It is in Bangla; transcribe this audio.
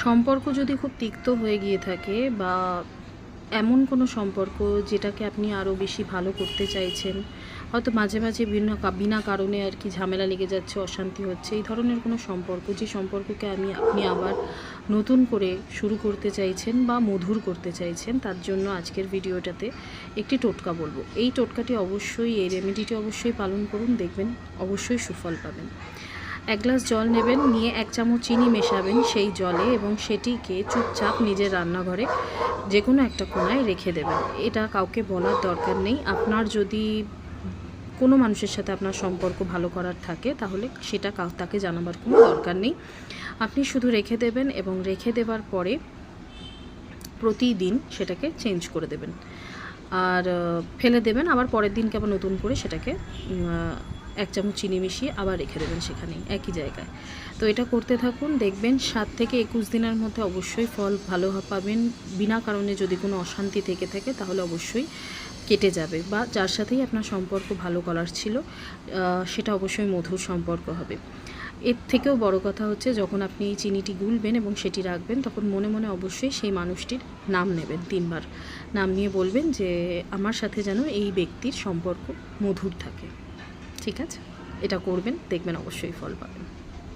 সম্পর্ক যদি খুব তিক্ত হয়ে গিয়ে থাকে বা এমন কোনো সম্পর্ক যেটাকে আপনি আরও বেশি ভালো করতে চাইছেন, হয়তো মাঝে মাঝে বিনা কারণে আর কি ঝামেলা লেগে যাচ্ছে, অশান্তি হচ্ছে, এই ধরনের কোনো সম্পর্ক, যে সম্পর্ককে আপনি আবার নতুন করে শুরু করতে চাইছেন বা মধুর করতে চাইছেন, তার জন্য আজকের ভিডিওটাতে একটি টোটকা বলবো। এই টোটকাটি অবশ্যই, এই রেমেডিটি অবশ্যই পালন করুন, দেখবেন অবশ্যই সুফল পাবেন। 1 গ্লাস জল নেবেন, নিয়ে 1 চামচ চিনি মেশাবেন সেই জলে এবং সেটিকে চুপচাপ নিজের রান্নাঘরে যে কোনো একটা কোণায় রেখে দেবেন। এটা কাউকে বলার দরকার নেই। আপনার যদি কোনো মানুষের সাথে আপনার সম্পর্ক ভালো করার থাকে তাহলে সেটা তাকে জানাবার কোনো দরকার নেই। আপনি শুধু রেখে দেবেন এবং রেখে দেওয়ার পরে প্রতিদিন সেটাকে চেঞ্জ করে দেবেন আর ফেলে দেবেন। আবার পরের দিনকে আবার নতুন করে সেটাকে 1 চামচ চিনি মিশিয়ে আবার রেখে দেবেন সেখানেই, একই জায়গায়। তো এটা করতে থাকুন, দেখবেন 7 থেকে 21 দিনের মধ্যে অবশ্যই ফল ভালো পাবেন। বিনা কারণে যদি কোনো অশান্তি থেকে থাকে তাহলে অবশ্যই কেটে যাবে, বা যার সাথেই আপনার সম্পর্ক ভালো করার ছিল সেটা অবশ্যই মধুর সম্পর্ক হবে। এর থেকেও বড় কথা হচ্ছে, যখন আপনি এই চিনিটি গুলবেন এবং সেটি রাখবেন, তখন মনে মনে অবশ্যই সেই মানুষটির নাম নেবেন, 3 বার নাম নিয়ে বলবেন যে আমার সাথে যেন এই ব্যক্তির সম্পর্ক মধুর থাকে। ঠিক আছে, এটা করবেন, দেখবেন অবশ্যই ফল পাবেন।